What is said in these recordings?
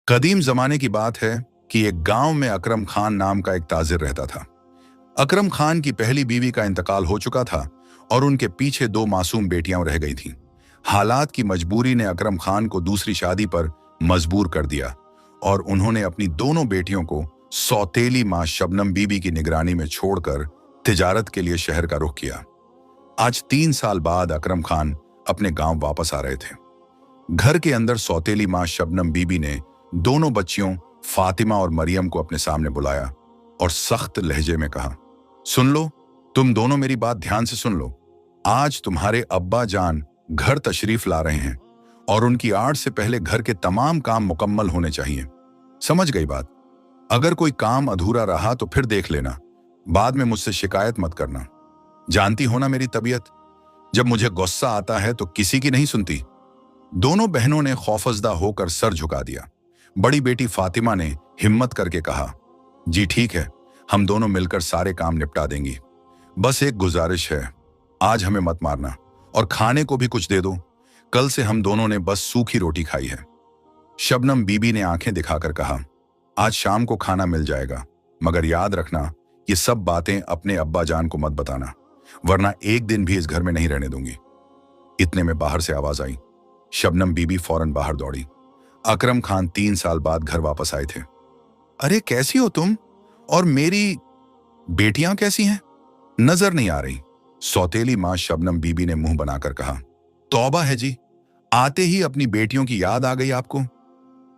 कदीम जमाने की बात है कि एक गांव में अकरम खान नाम का एक ताजिर रहता था। अकरम खान की पहली बीवी का इंतकाल हो चुका था और उनके पीछे दो मासूम बेटियां रह गई थीं। हालात की मजबूरी ने अकरम खान को दूसरी शादी पर मजबूर कर दिया और उन्होंने अपनी दोनों बेटियों को सौतेली मां शबनम बीबी की निगरानी में छोड़कर तिजारत के लिए शहर का रुख किया। आज 3 साल बाद अकरम खान अपने गांव वापस आ रहे थे। घर के अंदर सौतेली मां शबनम बीबी ने दोनों बच्चियों फातिमा और मरियम को अपने सामने बुलाया और सख्त लहजे में कहा, सुन लो, तुम दोनों मेरी बात ध्यान से सुन लो। आज तुम्हारे अब्बा जान घर तशरीफ ला रहे हैं और उनकी आड़ से पहले घर के तमाम काम मुकम्मल होने चाहिए। समझ गई बात? अगर कोई काम अधूरा रहा तो फिर देख लेना, बाद में मुझसे शिकायत मत करना। जानती हो ना मेरी तबीयत, जब मुझे गुस्सा आता है तो किसी की नहीं सुनती। दोनों बहनों ने खौफजदा होकर सर झुका दिया। बड़ी बेटी फातिमा ने हिम्मत करके कहा, जी ठीक है, हम दोनों मिलकर सारे काम निपटा देंगी। बस एक गुजारिश है, आज हमें मत मारना और खाने को भी कुछ दे दो। कल से हम दोनों ने बस सूखी रोटी खाई है। शबनम बीबी ने आंखें दिखाकर कहा, आज शाम को खाना मिल जाएगा, मगर याद रखना ये सब बातें अपने अब्बा जान को मत बताना, वरना एक दिन भी इस घर में नहीं रहने दूंगी। इतने में बाहर से आवाज आई। शबनम बीबी फौरन बाहर दौड़ी। अकरम खान 3 साल बाद घर वापस आए थे। अरे कैसी हो तुम, और मेरी बेटियां कैसी हैं? नजर नहीं आ रही, सौतेली मां शबनम बीबी ने मुंह बनाकर कहा। तौबा है जी, आते ही अपनी बेटियों की याद आ गई आपको।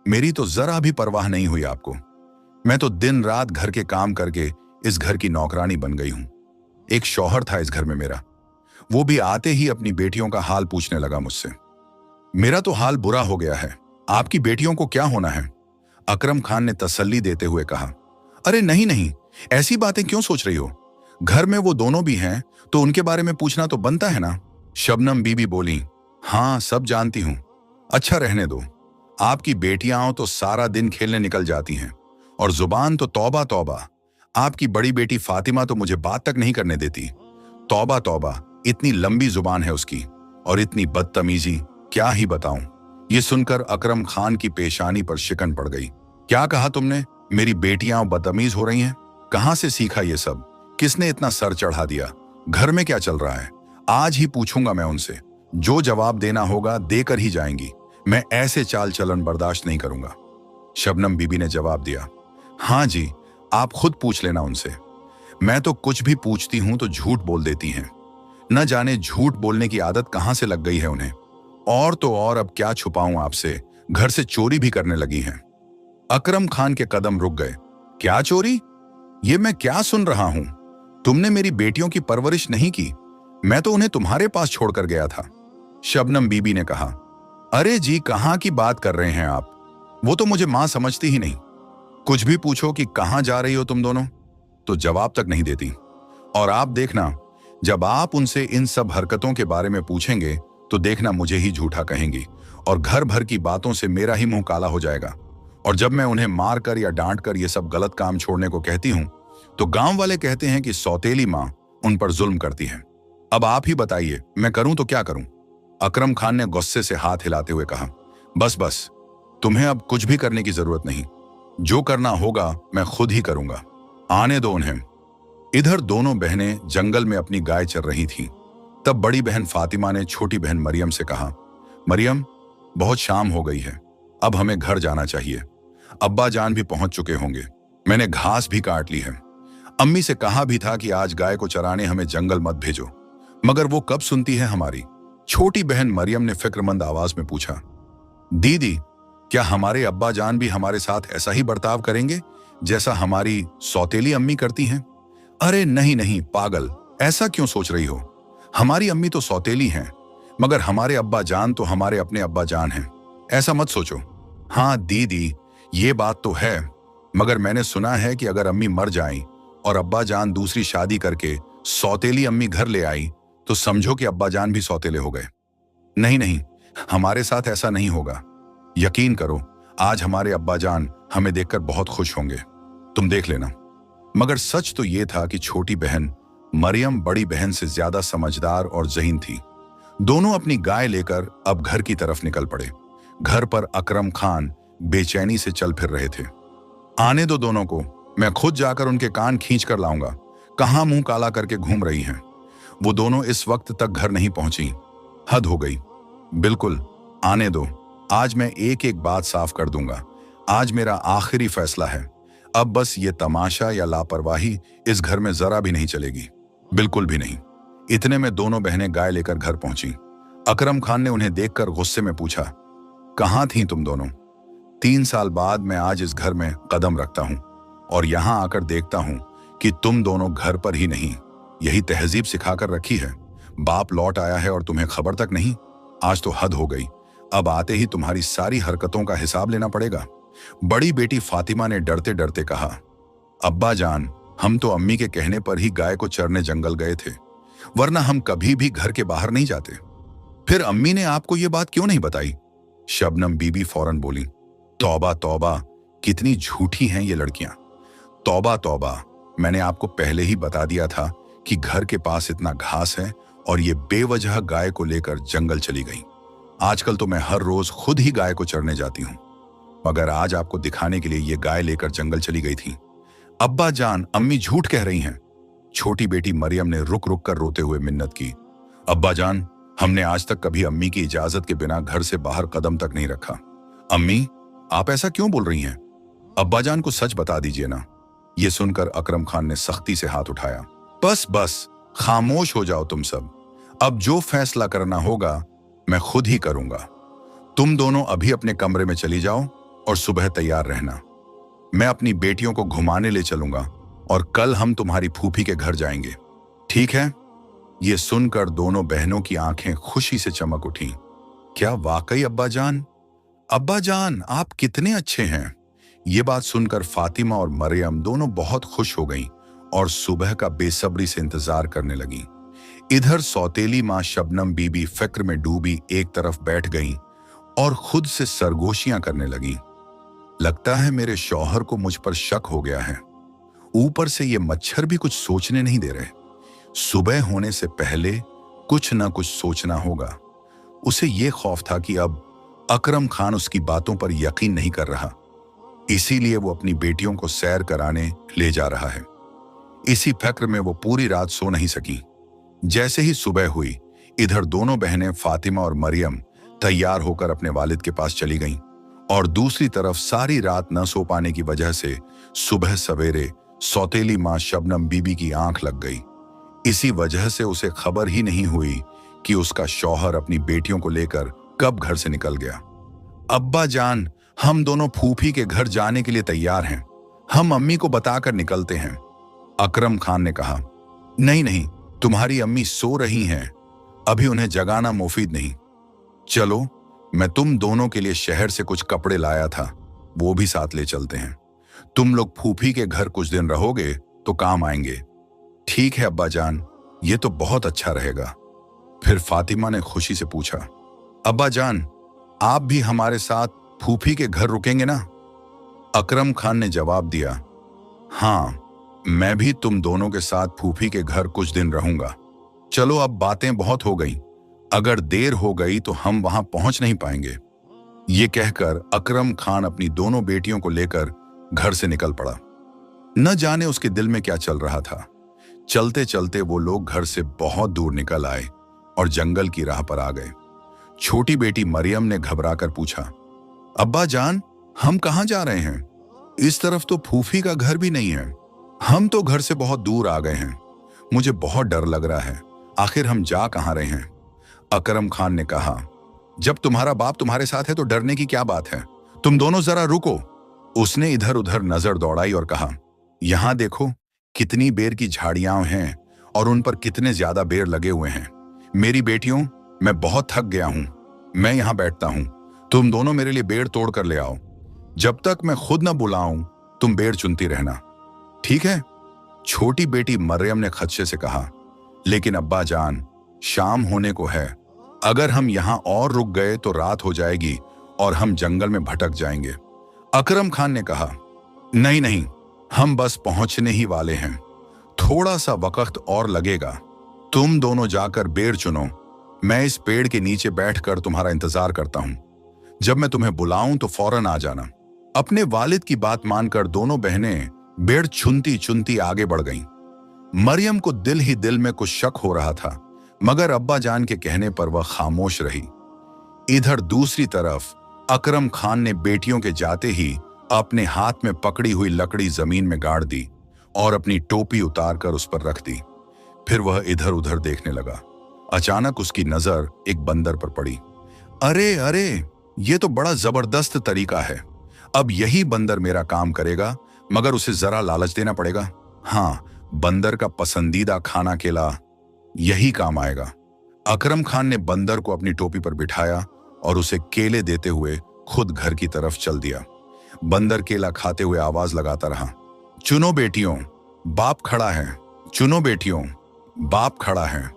मेरी तो जरा भी परवाह नहीं हुई आपको। मैं तो दिन रात घर के काम करके इस घर की नौकरानी बन गई हूं। एक शौहर था इस घर में मेरा, वो भी आते ही अपनी बेटियों का हाल पूछने लगा मुझसे। मेरा तो हाल बुरा हो गया है, आपकी बेटियों को क्या होना है? अकरम खान ने तसल्ली देते हुए कहा, अरे नहीं नहीं, ऐसी बातें क्यों सोच रही हो? घर में वो दोनों भी हैं तो उनके बारे में पूछना तो बनता है ना। शबनम बीबी बोली, हाँ सब जानती हूं। अच्छा रहने दो, आपकी बेटियां तो सारा दिन खेलने निकल जाती हैं और जुबान तो तौबा तौबा। आपकी बड़ी बेटी फातिमा तो मुझे बात तक नहीं करने देती। तौबा तौबा, इतनी लंबी जुबान है उसकी और इतनी बदतमीजी, क्या ही बताऊं। ये सुनकर अकरम खान की पेशानी पर शिकन पड़ गई। क्या कहा तुमने? मेरी बेटियां बदतमीज हो रही हैं? कहां से सीखा ये सब? किसने इतना सर चढ़ा दिया? घर में क्या चल रहा है? आज ही पूछूंगा मैं उनसे, जो जवाब देना होगा देकर ही जाएंगी। मैं ऐसे चाल चलन बर्दाश्त नहीं करूंगा। शबनम बीबी ने जवाब दिया, हाँ जी, आप खुद पूछ लेना उनसे। मैं तो कुछ भी पूछती हूं तो झूठ बोल देती हैं। न जाने झूठ बोलने की आदत कहां से लग गई है उन्हें। और तो और अब क्या छुपाऊं आपसे, घर से चोरी भी करने लगी हैं। अकरम खान के कदम रुक गए। क्या चोरी? ये मैं क्या सुन रहा हूं? तुमने मेरी बेटियों की परवरिश नहीं की, मैं तो उन्हें तुम्हारे पास छोड़कर गया था। शबनम बीबी ने कहा, अरे जी, कहां की बात कर रहे हैं आप? वो तो मुझे मां समझती ही नहीं। कुछ भी पूछो कि कहां जा रही हो तुम दोनों, तो जवाब तक नहीं देती। और आप देखना, जब आप उनसे इन सब हरकतों के बारे में पूछेंगे तो देखना मुझे ही झूठा कहेंगी और घर भर की बातों से मेरा ही मुंह काला हो जाएगा। और जब मैं उन्हें मार कर या डांट कर ये सब गलत काम छोड़ने को कहती हूं तो गांव वाले कहते हैं कि सौतेली मां उन पर जुल्म करती है। अब आप ही बताइए, मैं करूं तो क्या करूं? अकरम खान ने गुस्से से हाथ हिलाते हुए कहा, बस बस, तुम्हें अब कुछ भी करने की जरूरत नहीं। जो करना होगा मैं खुद ही करूंगा। आने दो उन्हें। इधर दोनों बहनें जंगल में अपनी गाय चर रही थीं। तब बड़ी बहन फातिमा ने छोटी बहन मरियम से कहा, मरियम, बहुत शाम हो गई है, अब हमें घर जाना चाहिए। अब्बा जान भी पहुंच चुके होंगे। मैंने घास भी काट ली है। अम्मी से कहा भी था कि आज गाय को चराने हमें जंगल मत भेजो, मगर वो कब सुनती है हमारी। छोटी बहन मरियम ने फिक्रमंद आवाज में पूछा, दीदी, क्या हमारे अब्बा जान भी हमारे साथ ऐसा ही बर्ताव करेंगे जैसा हमारी सौतेली अम्मी करती हैं? अरे नहीं नहीं पागल, ऐसा क्यों सोच रही हो? हमारी अम्मी तो सौतेली हैं, मगर हमारे अब्बा जान तो हमारे अपने अब्बा जान हैं। ऐसा मत सोचो। हाँ दीदी, ये बात तो है, मगर मैंने सुना है कि अगर अम्मी मर जाएं और अब्बा जान दूसरी शादी करके सौतेली अम्मी घर ले आई तो समझो कि अब्बा जान भी सौतेले हो गए। नहीं नहीं, हमारे साथ ऐसा नहीं होगा। यकीन करो, आज हमारे अब्बा जान हमें देखकर बहुत खुश होंगे, तुम देख लेना। मगर सच तो यह था कि छोटी बहन मरियम बड़ी बहन से ज्यादा समझदार और ज़हीन थी। दोनों अपनी गाय लेकर अब घर की तरफ निकल पड़े। घर पर अकरम खान बेचैनी से चल फिर रहे थे। आने दो दोनों को, मैं खुद जाकर उनके कान खींच कर लाऊंगा। कहाँ मुंह काला करके घूम रही हैं। वो दोनों इस वक्त तक घर नहीं पहुंची। हद हो गई। बिल्कुल, आने दो। आज मैं एक एक बात साफ कर दूंगा। आज मेरा आखिरी फैसला है। अब बस ये तमाशा या लापरवाही इस घर में जरा भी नहीं चलेगी, बिल्कुल भी नहीं। इतने में दोनों बहनें गाय लेकर घर पहुंची। अकरम खान ने उन्हें देखकर गुस्से में पूछा, कहाँ थीं तुम दोनों? 3 साल बाद मैं आज इस घर में कदम रखता हूं और यहां आकर देखता हूं कि तुम दोनों घर पर ही नहीं। यही तहजीब सिखाकर रखी है। बाप लौट आया है और तुम्हें खबर तक नहीं। आज तो हद हो गई। अब आते ही तुम्हारी सारी हरकतों का हिसाब लेना पड़ेगा। बड़ी बेटी फातिमा ने डरते डरते कहा, अब्बा जान, हम तो अम्मी के कहने पर ही गाय को चरने जंगल गए थे, वरना हम कभी भी घर के बाहर नहीं जाते। फिर अम्मी ने आपको ये बात क्यों नहीं बताई? शबनम बीबी फौरन बोली, तौबा तौबा, कितनी झूठी हैं ये लड़कियां। तौबा तौबा, मैंने आपको पहले ही बता दिया था कि घर के पास इतना घास है और ये बेवजह गाय को लेकर जंगल चली गई। आजकल तो मैं हर रोज खुद ही गाय को चरने जाती हूं, मगर आज आपको दिखाने के लिए ये गाय लेकर जंगल चली गई थी। अब्बा जान, अम्मी झूठ कह रही हैं। छोटी बेटी मरियम ने रुक रुक कर रोते हुए मिन्नत की, अब्बा जान, हमने आज तक कभी अम्मी की इजाजत के बिना घर से बाहर कदम तक नहीं रखा। अम्मी, आप ऐसा क्यों बोल रही हैं? अब्बा जान को सच बता दीजिए ना। ये सुनकर अकरम खान ने सख्ती से हाथ उठाया। बस बस, खामोश हो जाओ तुम सब। अब जो फैसला करना होगा मैं खुद ही करूंगा। तुम दोनों अभी अपने कमरे में चली जाओ और सुबह तैयार रहना। मैं अपनी बेटियों को घुमाने ले चलूंगा और कल हम तुम्हारी फूफी के घर जाएंगे, ठीक है? ये सुनकर दोनों बहनों की आंखें खुशी से चमक उठी। क्या वाकई अब्बा जान? अब्बा जान, आप कितने अच्छे हैं। ये बात सुनकर फातिमा और मरियम दोनों बहुत खुश हो गईं और सुबह का बेसब्री से इंतजार करने लगीं। इधर सौतेली मां शबनम बीबी फिक्र में डूबी एक तरफ बैठ गईं और खुद से सरगोशियां करने लगीं। लगता है मेरे शौहर को मुझ पर शक हो गया है। ऊपर से ये मच्छर भी कुछ सोचने नहीं दे रहे। सुबह होने से पहले कुछ ना कुछ सोचना होगा। उसे ये खौफ था कि अब अकरम खान उसकी बातों पर यकीन नहीं कर रहा, इसीलिए वो अपनी बेटियों को सैर कराने ले जा रहा है। इसी फिक्र में वो पूरी रात सो नहीं सकी। जैसे ही सुबह हुई, इधर दोनों बहनें फातिमा और मरियम तैयार होकर अपने वालिद के पास चली गईं और दूसरी तरफ सारी रात न सो पाने की वजह से सुबह सवेरे सौतेली मां शबनम बीबी की आंख लग गई। इसी वजह से उसे खबर ही नहीं हुई कि उसका शौहर अपनी बेटियों को लेकर कब घर से निकल गया। अब्बा जान, हम दोनों फूफी के घर जाने के लिए तैयार हैं। हम अम्मी को बताकर निकलते हैं। अकरम खान ने कहा, नहीं नहीं, तुम्हारी अम्मी सो रही हैं, अभी उन्हें जगाना मुफीद नहीं। चलो, मैं तुम दोनों के लिए शहर से कुछ कपड़े लाया था, वो भी साथ ले चलते हैं। तुम लोग फूफी के घर कुछ दिन रहोगे तो काम आएंगे। ठीक है अब्बा जान, ये तो बहुत अच्छा रहेगा। फिर फातिमा ने खुशी से पूछा, अब्बा जान, आप भी हमारे साथ फूफी के घर रुकेंगे ना? अकरम खान ने जवाब दिया, हाँ, मैं भी तुम दोनों के साथ फूफी के घर कुछ दिन रहूंगा। चलो, अब बातें बहुत हो गई, अगर देर हो गई तो हम वहां पहुंच नहीं पाएंगे। ये कहकर अकरम खान अपनी दोनों बेटियों को लेकर घर से निकल पड़ा। न जाने उसके दिल में क्या चल रहा था। चलते चलते वो लोग घर से बहुत दूर निकल आए और जंगल की राह पर आ गए। छोटी बेटी मरियम ने घबराकर पूछा, अब्बा जान, हम कहाँ जा रहे हैं? इस तरफ तो फूफी का घर भी नहीं है। हम तो घर से बहुत दूर आ गए हैं। मुझे बहुत डर लग रहा है। आखिर हम जा कहाँ रहे हैं? अकरम खान ने कहा, जब तुम्हारा बाप तुम्हारे साथ है तो डरने की क्या बात है? तुम दोनों जरा रुको। उसने इधर उधर नजर दौड़ाई और कहा, यहां देखो, कितनी बेर की झाड़ियां हैं और उन पर कितने ज्यादा बेर लगे हुए हैं। मेरी बेटियों, मैं बहुत थक गया हूं। मैं यहां बैठता हूं। तुम दोनों मेरे लिए बेर तोड़ कर ले आओ। जब तक मैं खुद न बुलाऊं, तुम बेर चुनती रहना, ठीक है? छोटी बेटी मरियम ने खदशे से कहा, लेकिन अब्बा जान, शाम होने को है। अगर हम यहां और रुक गए तो रात हो जाएगी और हम जंगल में भटक जाएंगे। अकरम खान ने कहा, नहीं नहीं, हम बस पहुंचने ही वाले हैं। थोड़ा सा वक्त और लगेगा। तुम दोनों जाकर बेर चुनो। मैं इस पेड़ के नीचे बैठकर तुम्हारा इंतजार करता हूं। जब मैं तुम्हें बुलाऊं तो फौरन आ जाना। अपने वालिद की बात मानकर दोनों बहनें बेड़ चुनती चुनती आगे बढ़ गईं। मरियम को दिल ही दिल में कुछ शक हो रहा था, मगर अब्बा जान के कहने पर वह खामोश रही। इधर दूसरी तरफ अकरम खान ने बेटियों के जाते ही अपने हाथ में पकड़ी हुई लकड़ी जमीन में गाड़ दी और अपनी टोपी उतारकर उस पर रख दी। फिर वह इधर उधर देखने लगा। अचानक उसकी नजर एक बंदर पर पड़ी। अरे अरे, ये तो बड़ा जबरदस्त तरीका है। अब यही बंदर मेरा काम करेगा, मगर उसे जरा लालच देना पड़ेगा। हाँ, बंदर का पसंदीदा खाना केला यही काम आएगा। अकरम खान ने बंदर को अपनी टोपी पर बिठाया और उसे केले देते हुए खुद घर की तरफ चल दिया। बंदर केला खाते हुए आवाज लगाता रहा, चुनो बेटियों, बाप खड़ा है। चुनो बेटियों, बाप खड़ा है।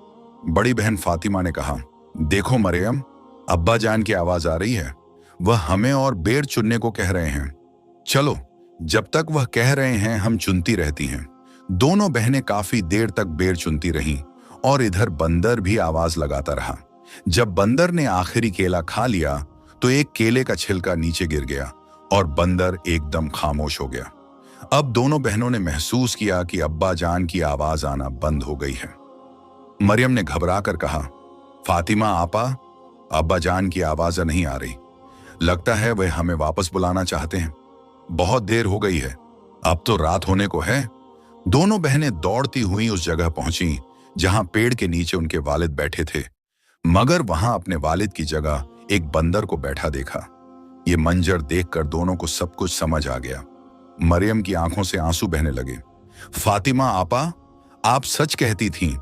बड़ी बहन फातिमा ने कहा, देखो मरियम, अब्बा जान की आवाज आ रही है। वह हमें और बेर चुनने को कह रहे हैं। चलो, जब तक वह कह रहे हैं हम चुनती रहती हैं। दोनों बहनें काफी देर तक बेर चुनती रहीं और इधर बंदर भी आवाज लगाता रहा। जब बंदर ने आखिरी केला खा लिया तो एक केले का छिलका नीचे गिर गया और बंदर एकदम खामोश हो गया। अब दोनों बहनों ने महसूस किया कि अब्बा जान की आवाज आना बंद हो गई है। मरियम ने घबरा कर कहा, फातिमा आपा, अब्बा जान की आवाज नहीं आ रही। लगता है वे हमें वापस बुलाना चाहते हैं। बहुत देर हो गई है, अब तो रात होने को है। दोनों बहनें दौड़ती हुई उस जगह पहुंची जहां पेड़ के नीचे उनके वालिद बैठे थे, मगर वहां अपने वालिद की जगह एक बंदर को बैठा देखा। ये मंजर देखकर दोनों को सब कुछ समझ आ गया। मरियम की आंखों से आंसू बहने लगे। फातिमा आपा, आप सच कहती थीं।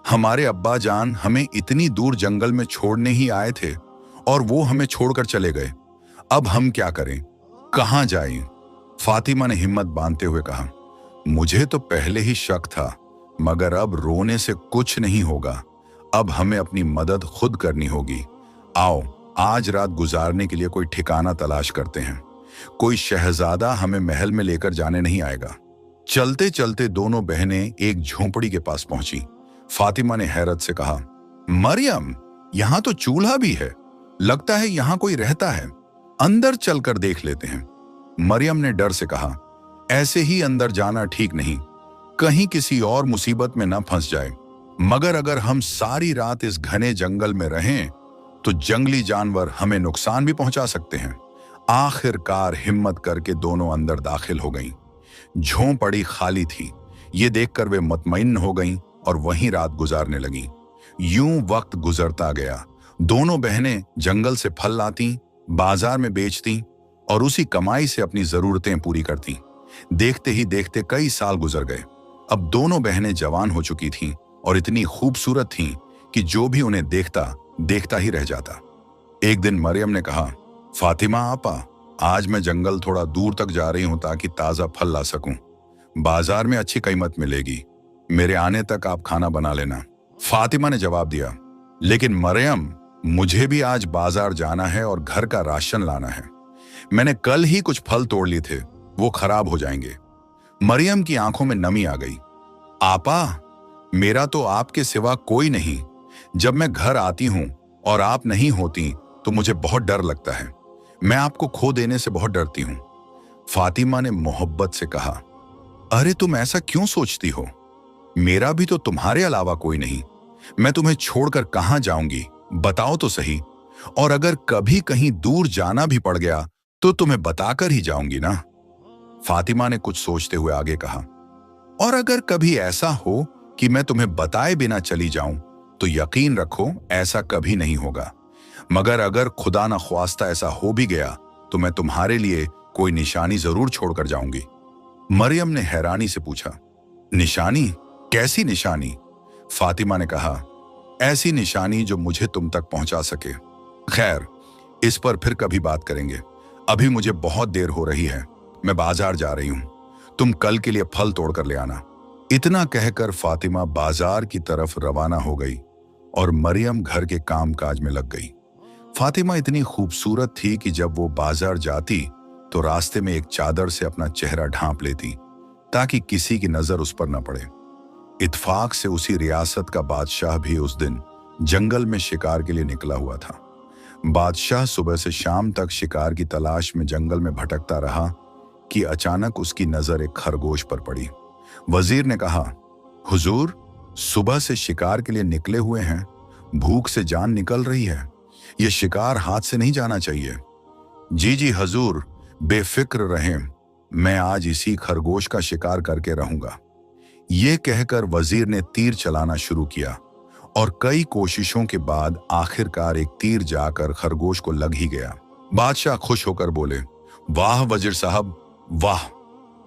हमारे अब्बा जान हमें इतनी दूर जंगल में छोड़ने ही आए थे और वो हमें छोड़कर चले गए। अब हम क्या करें, कहां जाएं? फातिमा ने हिम्मत बांधते हुए कहा, मुझे तो पहले ही शक था, मगर अब रोने से कुछ नहीं होगा। अब हमें अपनी मदद खुद करनी होगी। आओ, आज रात गुजारने के लिए कोई ठिकाना तलाश करते हैं। कोई शहजादा हमें महल में लेकर जाने नहीं आएगा। चलते चलते दोनों बहनें एक झोंपड़ी के पास पहुंची। फातिमा ने हैरत से कहा, मरियम, यहां तो चूल्हा भी है। लगता है यहां कोई रहता है। अंदर चलकर देख लेते हैं। मरियम ने डर से कहा, ऐसे ही अंदर जाना ठीक नहीं, कहीं किसी और मुसीबत में न फंस जाए। मगर अगर हम सारी रात इस घने जंगल में रहें तो जंगली जानवर हमें नुकसान भी पहुंचा सकते हैं। आखिरकार हिम्मत करके दोनों अंदर दाखिल हो गईं। झोंपड़ी खाली थी। ये देखकर वे मुतमईन हो गईं और वहीं रात गुजारने लगीं। यूं वक्त गुजरता गया। दोनों बहनें जंगल से फल लातीं, बाजार में बेचतीं और उसी कमाई से अपनी जरूरतें पूरी करतीं। देखते ही देखते कई साल गुजर गए। अब दोनों बहनें जवान हो चुकी थीं और इतनी खूबसूरत थीं कि जो भी उन्हें देखता देखता ही रह जाता। एक दिन मरियम ने कहा, फातिमा आपा, आज मैं जंगल थोड़ा दूर तक जा रही हूं ताकि ताजा फल ला सकूं। बाजार में अच्छी कीमत मिलेगी। मेरे आने तक आप खाना बना लेना। फातिमा ने जवाब दिया, लेकिन मरियम, मुझे भी आज बाजार जाना है और घर का राशन लाना है। मैंने कल ही कुछ फल तोड़ लिए थे, वो खराब हो जाएंगे। मरियम की आंखों में नमी आ गई। आपा, मेरा तो आपके सिवा कोई नहीं। जब मैं घर आती हूं और आप नहीं होती तो मुझे बहुत डर लगता है। मैं आपको खो देने से बहुत डरती हूं। फातिमा ने मोहब्बत से कहा, अरे तुम ऐसा क्यों सोचती हो? मेरा भी तो तुम्हारे अलावा कोई नहीं। मैं तुम्हें छोड़कर कहां जाऊंगी, बताओ तो सही। और अगर कभी कहीं दूर जाना भी पड़ गया तो तुम्हें बताकर ही जाऊंगी ना। फातिमा ने कुछ सोचते हुए आगे कहा, और अगर कभी ऐसा हो कि मैं तुम्हें बताए बिना चली जाऊं तो यकीन रखो ऐसा कभी नहीं होगा। मगर अगर खुदा न ख्वास्ता ऐसा हो भी गया तो मैं तुम्हारे लिए कोई निशानी जरूर छोड़कर जाऊंगी। मरियम ने हैरानी से पूछा, निशानी? कैसी निशानी? फातिमा ने कहा, ऐसी निशानी जो मुझे तुम तक पहुंचा सके। खैर, इस पर फिर कभी बात करेंगे। अभी मुझे बहुत देर हो रही है, मैं बाजार जा रही हूं। तुम कल के लिए फल तोड़कर ले आना। इतना कहकर फातिमा बाजार की तरफ रवाना हो गई और मरियम घर के कामकाज में लग गई। फातिमा इतनी खूबसूरत थी कि जब वो बाजार जाती तो रास्ते में एक चादर से अपना चेहरा ढांप लेती ताकि किसी की नजर उस पर न पड़े। इत्फाक से उसी रियासत का बादशाह भी उस दिन जंगल में शिकार के लिए निकला हुआ था। बादशाह सुबह से शाम तक शिकार की तलाश में जंगल में भटकता रहा कि अचानक उसकी नजर एक खरगोश पर पड़ी। वजीर ने कहा, हुजूर, सुबह से शिकार के लिए निकले हुए हैं, भूख से जान निकल रही है, यह शिकार हाथ से नहीं जाना चाहिए। जी जी हजूर, बेफिक्र रहें, मैं आज इसी खरगोश का शिकार करके रहूंगा। ये कहकर वजीर ने तीर चलाना शुरू किया और कई कोशिशों के बाद आखिरकार एक तीर जाकर खरगोश को लग ही गया। बादशाह खुश होकर बोले, वाह वजीर साहब, वाह,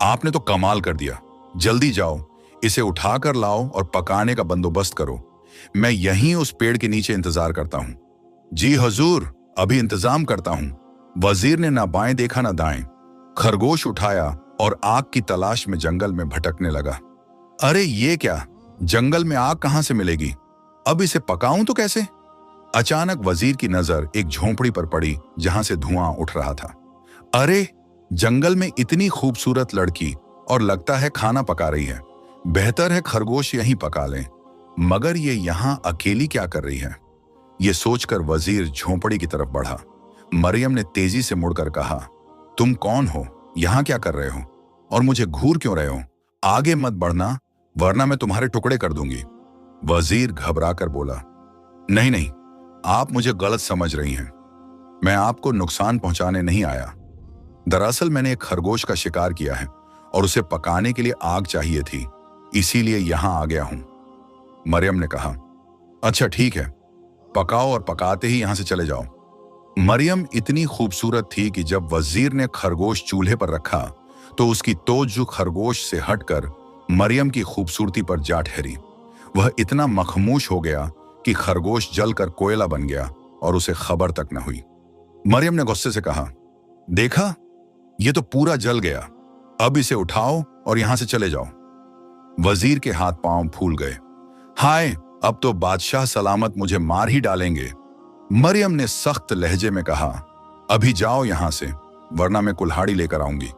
आपने तो कमाल कर दिया। जल्दी जाओ, इसे उठाकर लाओ और पकाने का बंदोबस्त करो। मैं यहीं उस पेड़ के नीचे इंतजार करता हूं। जी हजूर, अभी इंतजाम करता हूं। वजीर ने ना बाएं देखा ना दाएं, खरगोश उठाया और आग की तलाश में जंगल में भटकने लगा। अरे ये क्या, जंगल में आग कहां से मिलेगी? अब इसे पकाऊं तो कैसे? अचानक वजीर की नजर एक झोंपड़ी पर पड़ी जहां से धुआं उठ रहा था। अरे, जंगल में इतनी खूबसूरत लड़की और लगता है खाना पका रही है। बेहतर है खरगोश यहीं पका लें। मगर ये यहां अकेली क्या कर रही है? ये सोचकर वजीर झोंपड़ी की तरफ बढ़ा। मरियम ने तेजी से मुड़कर कहा, तुम कौन हो? यहां क्या कर रहे हो? और मुझे घूर क्यों रहे हो? आगे मत बढ़ना, वरना मैं तुम्हारे टुकड़े कर दूंगी। वजीर घबराकर बोला, नहीं नहीं, आप मुझे गलत समझ रही हैं। मैं आपको नुकसान पहुंचाने नहीं आया। दरअसल मैंने एक खरगोश का शिकार किया है और उसे पकाने के लिए आग चाहिए थी, इसीलिए यहां आ गया हूं। मरियम ने कहा, अच्छा ठीक है, पकाओ और पकाते ही यहां से चले जाओ। मरियम इतनी खूबसूरत थी कि जब वजीर ने खरगोश चूल्हे पर रखा तो उसकी तवज्जो खरगोश से हटकर मरियम की खूबसूरती पर जा ठहरी। वह इतना मखमूश हो गया कि खरगोश जलकर कोयला बन गया और उसे खबर तक न हुई। मरियम ने गुस्से से कहा, देखा, ये तो पूरा जल गया। अब इसे उठाओ और यहां से चले जाओ। वजीर के हाथ पांव फूल गए। हाय, अब तो बादशाह सलामत मुझे मार ही डालेंगे। मरियम ने सख्त लहजे में कहा, अभी जाओ यहां से, वरना मैं कुल्हाड़ी लेकर आऊंगी।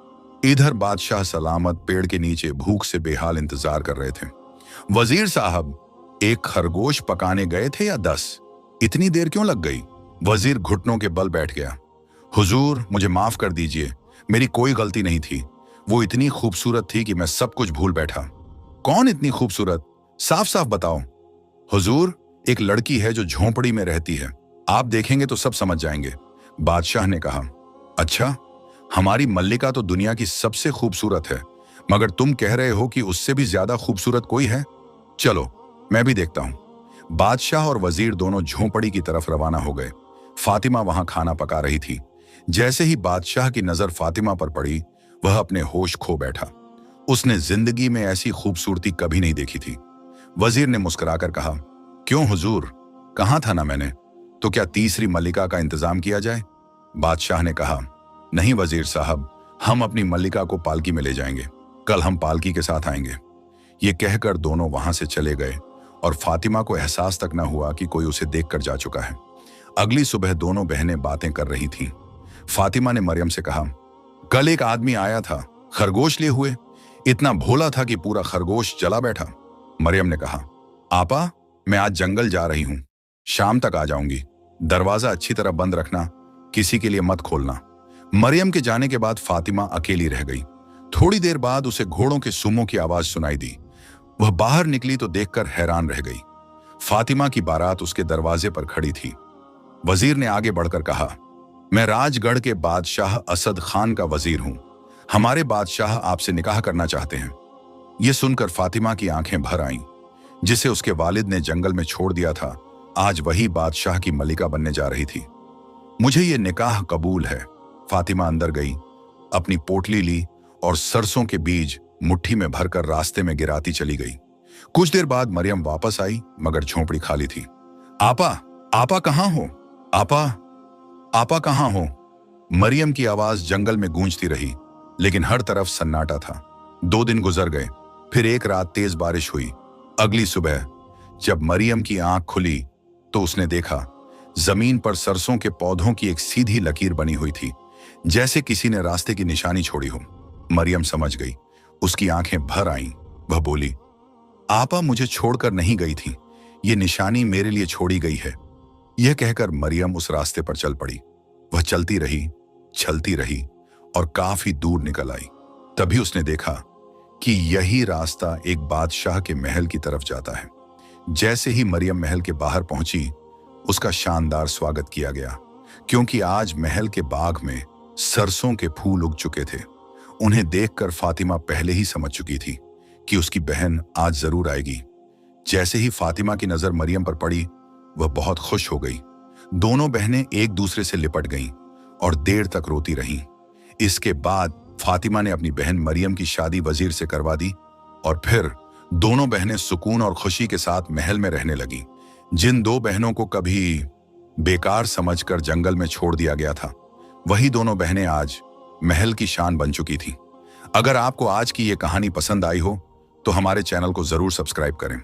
इधर बादशाह सलामत पेड़ के नीचे भूख से बेहाल इंतजार कर रहे थे। वजीर साहब, एक खरगोश पकाने गए थे या 10? इतनी देर क्यों लग गई? वजीर घुटनों के बल बैठ गया। हुजूर, मुझे माफ कर दीजिए, मेरी कोई गलती नहीं थी। वो इतनी खूबसूरत थी कि मैं सब कुछ भूल बैठा। कौन इतनी खूबसूरत? साफ साफ बताओ। हुजूर, एक लड़की है जो झोंपड़ी में रहती है, आप देखेंगे तो सब समझ जाएंगे। बादशाह ने कहा, अच्छा, हमारी मल्लिका तो दुनिया की सबसे खूबसूरत है, मगर तुम कह रहे हो कि उससे भी ज्यादा खूबसूरत कोई है? चलो, मैं भी देखता हूं। बादशाह और वजीर दोनों झोंपड़ी की तरफ रवाना हो गए। फातिमा वहां खाना पका रही थी। जैसे ही बादशाह की नजर फातिमा पर पड़ी, वह अपने होश खो बैठा। उसने जिंदगी में ऐसी खूबसूरती कभी नहीं देखी थी। वजीर ने मुस्कुराकर कहा, क्यों हुजूर, कहा था ना मैंने, तो क्या तीसरी मल्लिका का इंतजाम किया जाए? बादशाह ने कहा, नहीं वजीर साहब, हम अपनी मल्लिका को पालकी में ले जाएंगे। कल हम पालकी के साथ आएंगे। ये कहकर दोनों वहां से चले गए और फातिमा को एहसास तक न हुआ कि कोई उसे देखकर जा चुका है। अगली सुबह दोनों बहनें बातें कर रही थीं। फातिमा ने मरियम से कहा, कल एक आदमी आया था खरगोश लिए हुए, इतना भोला था कि पूरा खरगोश जला बैठा। मरियम ने कहा, आपा, मैं आज जंगल जा रही हूं, शाम तक आ जाऊंगी। दरवाजा अच्छी तरह बंद रखना, किसी के लिए मत खोलना। मरियम के जाने के बाद फातिमा अकेली रह गई। थोड़ी देर बाद उसे घोड़ों के सुमों की आवाज सुनाई दी। वह बाहर निकली तो देखकर हैरान रह गई। फातिमा की बारात उसके दरवाजे पर खड़ी थी। वजीर ने आगे बढ़कर कहा, मैं राजगढ़ के बादशाह असद खान का वजीर हूं। हमारे बादशाह आपसे निकाह करना चाहते हैं। यह सुनकर फातिमा की आंखें भर आईं। जिसे उसके वालिद ने जंगल में छोड़ दिया था, आज वही बादशाह की मलिका बनने जा रही थी। मुझे ये निकाह कबूल है। फातिमा अंदर गई, अपनी पोटली ली और सरसों के बीज मुट्ठी में भरकर रास्ते में गिराती चली गई। कुछ देर बाद मरियम वापस आई, मगर झोंपड़ी खाली थी। आपा, आपा कहाँ हो? आपा, आपा कहाँ हो? मरियम की आवाज जंगल में गूंजती रही, लेकिन हर तरफ सन्नाटा था। 2 दिन गुजर गए, फिर एक रात तेज बारिश हुई। अगली सुबह जब मरियम की आंख खुली तो उसने देखा जमीन पर सरसों के पौधों की एक सीधी लकीर बनी हुई थी, जैसे किसी ने रास्ते की निशानी छोड़ी हो। मरियम समझ गई, उसकी आंखें भर आईं। वह बोली, आपा मुझे छोड़कर नहीं गई थी, ये निशानी मेरे लिए छोड़ी गई है। यह कहकर मरियम उस रास्ते पर चल पड़ी। वह चलती रही और काफी दूर निकल आई। तभी उसने देखा कि यही रास्ता एक बादशाह के महल की तरफ जाता है। जैसे ही मरियम महल के बाहर पहुंची, उसका शानदार स्वागत किया गया, क्योंकि आज महल के बाग में सरसों के फूल उग चुके थे। उन्हें देखकर फातिमा पहले ही समझ चुकी थी कि उसकी बहन आज जरूर आएगी। जैसे ही फातिमा की नजर मरियम पर पड़ी, वह बहुत खुश हो गई। दोनों बहनें एक दूसरे से लिपट गईं और देर तक रोती रहीं। इसके बाद फातिमा ने अपनी बहन मरियम की शादी वजीर से करवा दी और फिर दोनों बहनें सुकून और खुशी के साथ महल में रहने लगीं। जिन दो बहनों को कभी बेकार समझकर जंगल में छोड़ दिया गया था, वही दोनों बहनें आज महल की शान बन चुकी थीं। अगर आपको आज की ये कहानी पसंद आई हो तो हमारे चैनल को जरूर सब्सक्राइब करें।